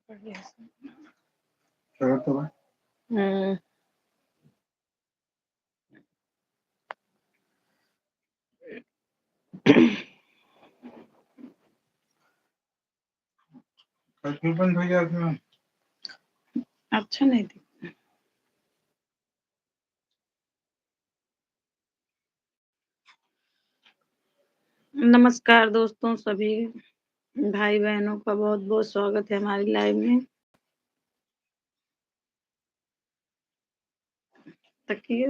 तो बा बंद हो गया उसमें। अच्छा नहीं दिखता। नमस्कार दोस्तों, सभी भाई बहनों का बहुत बहुत स्वागत है हमारी लाइव में। तकिए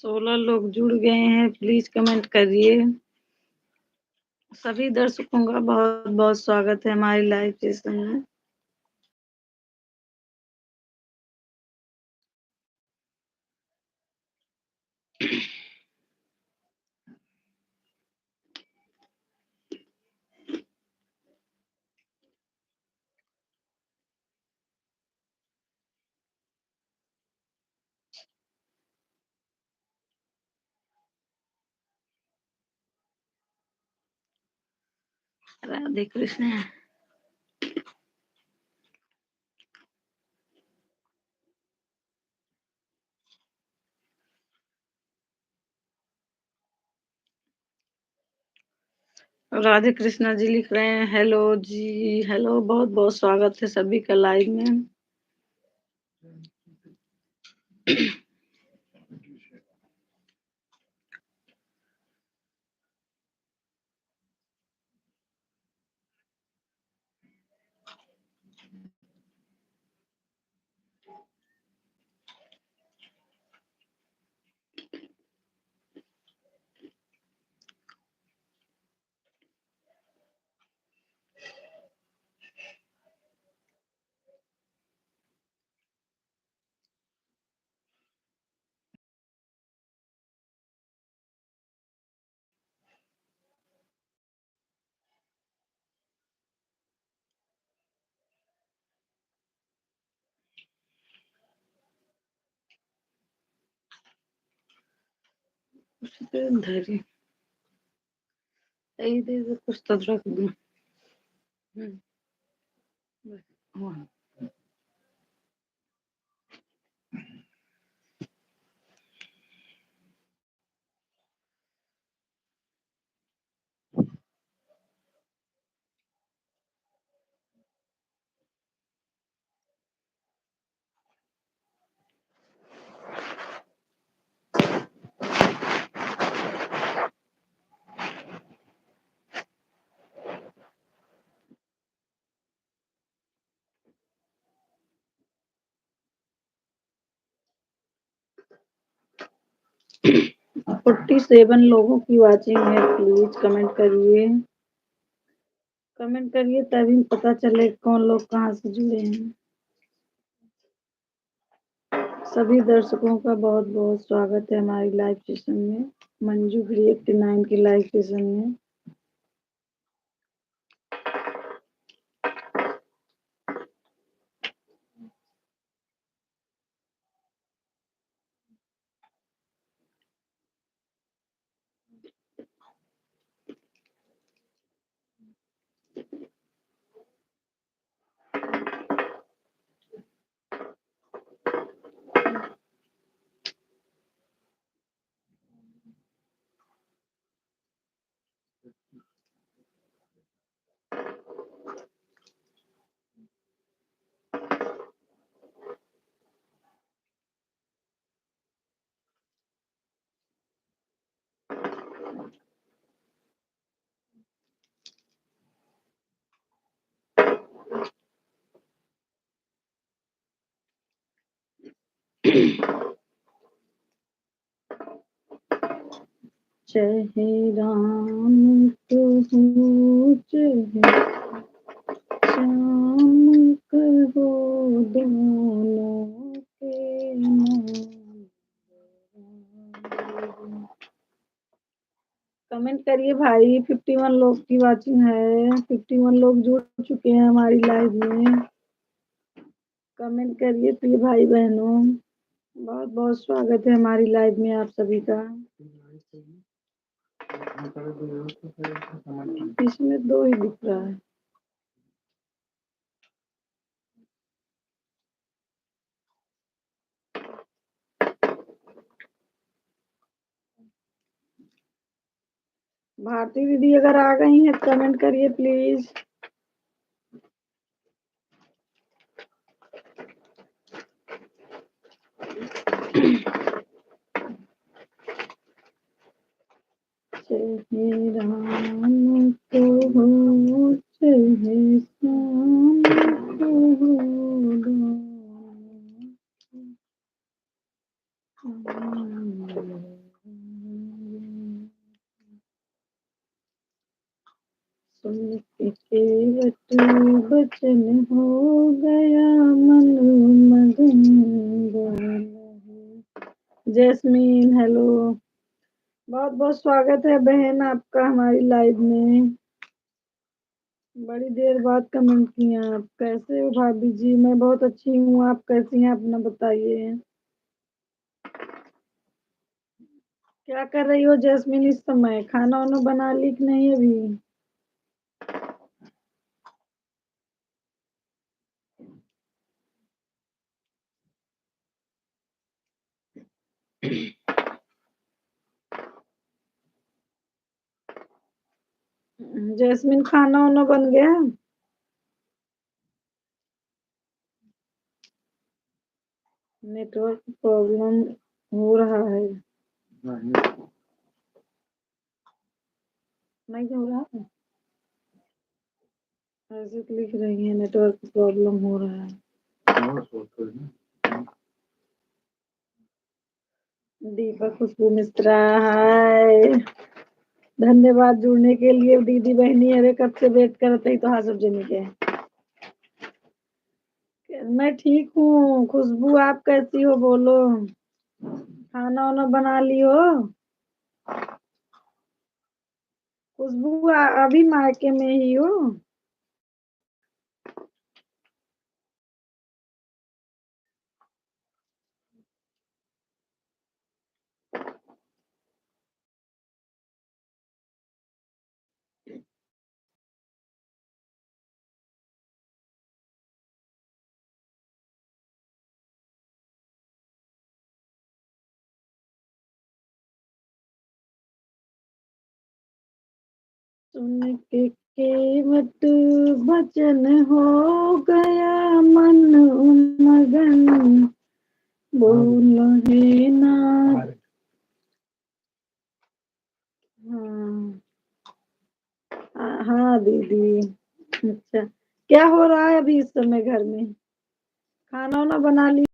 सोलह लोग जुड़ गए हैं, प्लीज कमेंट करिए। सभी दर्शकों का बहुत बहुत स्वागत है हमारी लाइव सेशन में। राधे कृष्ण। राधे कृष्णा जी लिख रहे हैं हेलो जी, हेलो, बहुत बहुत स्वागत है सभी का लाइव में। धरी दे कुछ तो रख दूं। हाँ। 47 लोगों की वाचिंग है, प्लीज कमेंट करिए। कमेंट करिए तभी पता चले कौन लोग कहाँ से जुड़े हैं। सभी दर्शकों का बहुत बहुत स्वागत है हमारी लाइव सेशन में, मंजू 389 की लाइव सेशन में। चाहे राम कहो चाहे श्याम कहो दोनों के नाम। कमेंट करिए भाई, 51 लोग की वाचिंग है, 51 लोग जुड़ चुके हैं हमारी लाइव में। कमेंट करिए प्रिय भाई बहनों, बहुत बहुत स्वागत है हमारी लाइव में आप सभी का। इसमें 2 ही दिख रहा है। भारती दीदी अगर आ गई हैं कमेंट करिए प्लीज। चाहे राम कहो चाहे श्याम कहो दोनों सुन के केवट बचन हो गया मन मगन बोल। जैस्मीन हेलो, बहुत बहुत स्वागत है बहन आपका हमारी लाइव में। बड़ी देर बाद कमेंट किया आप। कैसे हो भाभी जी? मैं बहुत अच्छी हूँ, आप कैसी हैं अपना बताइए। क्या कर रही हो जैस्मीन इस समय? खाना वाना बना ली कि नहीं अभी? जैस्मीन खाना वाना बन गया? नेटवर्क प्रॉब्लम हो रहा है? नहीं हो रहा है, ऐसे तो लिख रही है नेटवर्क प्रॉब्लम हो रहा है। दीपक खुशबू मिश्रा हाय, धन्यवाद जुड़ने के लिए दीदी बहनी। अरे कब से वेट करते ही तो हाँ सब जनी के। मैं ठीक हूँ खुशबू, आप कैसी हो बोलो? खाना वाना बना ली हो? खुशबू अभी मायके में ही हो? सुन के केवट भजन हो गया मन मगन बोल हे ना। हाँ हाँ दीदी। अच्छा, क्या हो रहा है अभी इस समय घर में? खाना वाना बना ली?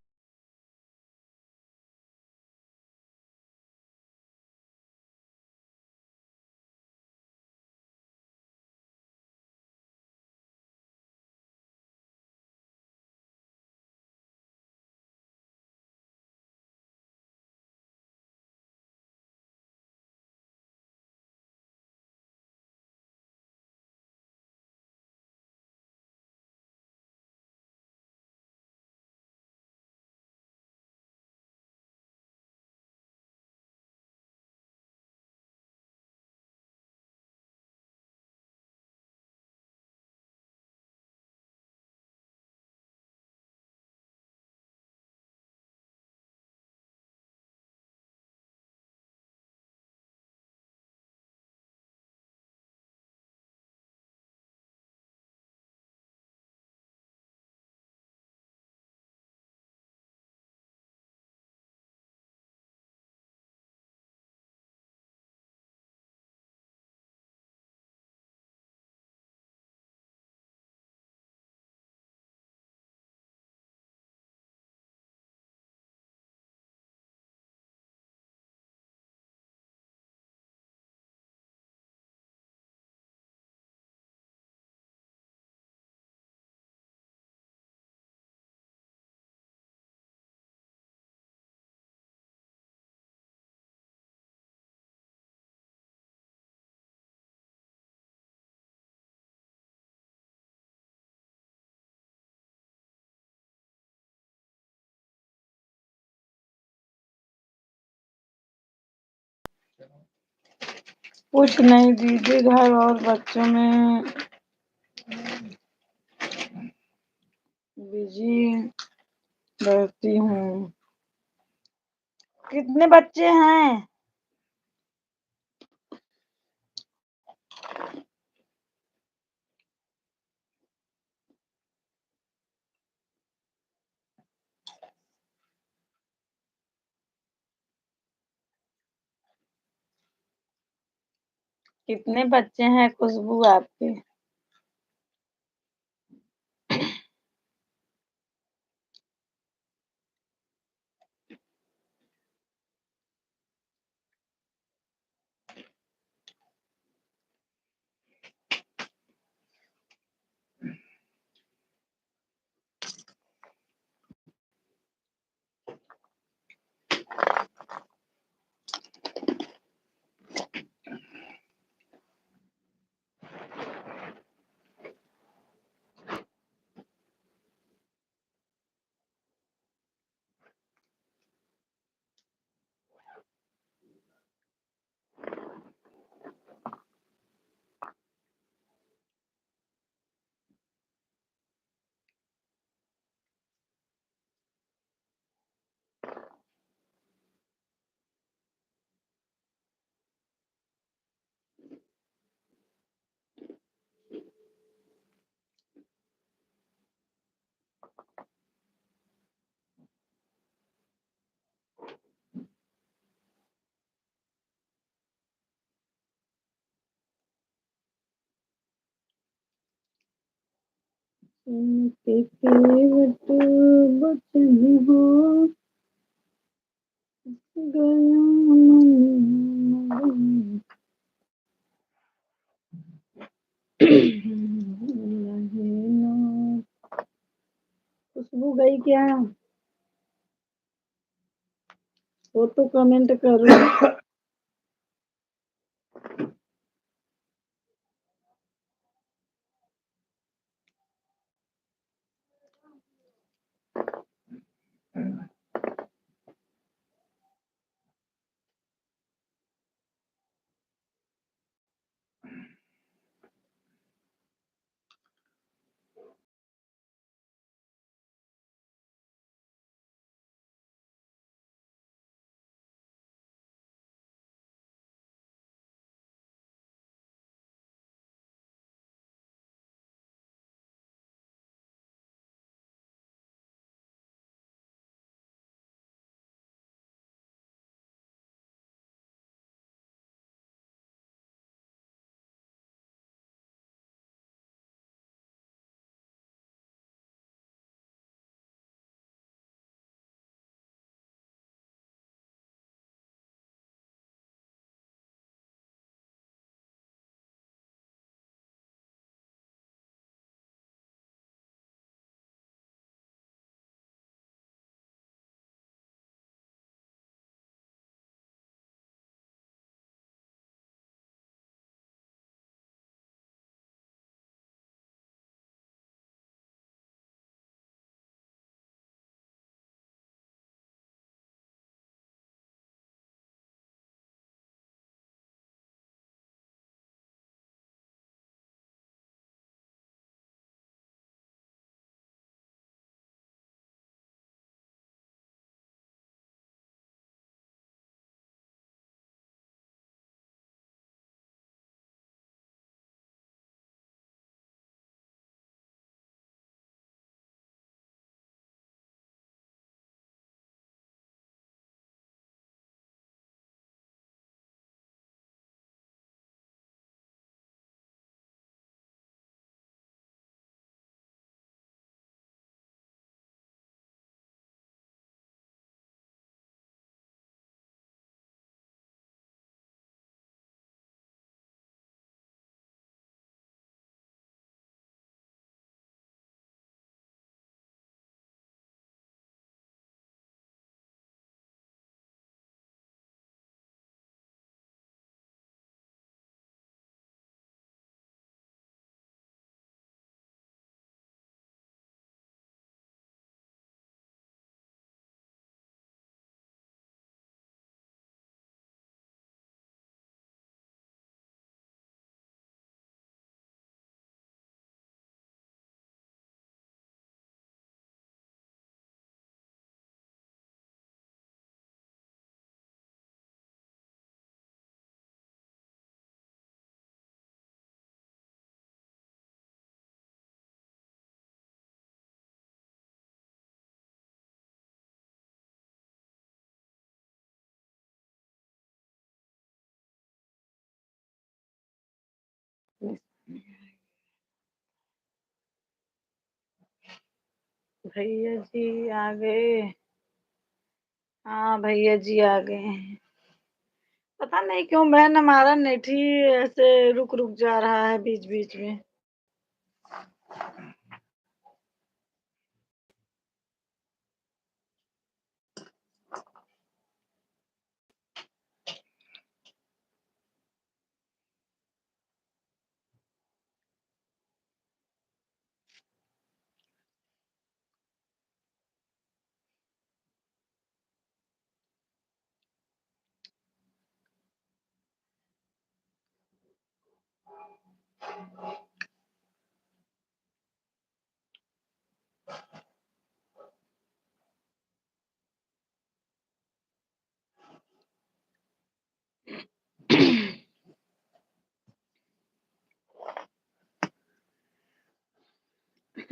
कुछ नहीं दीदी, घर और बच्चों में बिजी रहती हूँ। कितने बच्चे हैं? कितने बच्चे हैं खुशबू आपके? उनके केवट बचन हो गया मन। रहे ना। खुशबू गई क्या? वो तो कमेंट करो। भैया जी आ गए। हाँ भैया जी आ गए हैं। पता नहीं क्यों बहन हमारा नेट ही ऐसे रुक रुक जा रहा है बीच बीच में।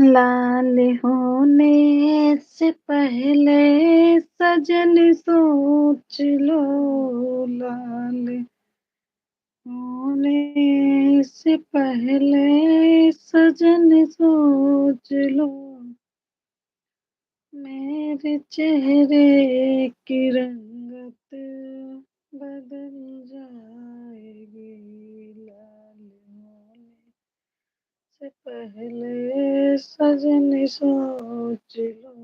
लाल होने से पहले सजन सोच लो, लाल होने से पहले सजन सोच लो, मेरे चेहरे की रंगत बदल जाएगी, लाल होने से पहले सजन सोच लो,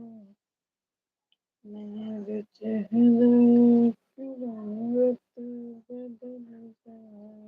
मेरे चेहरे की रंगत बदल जाएगी।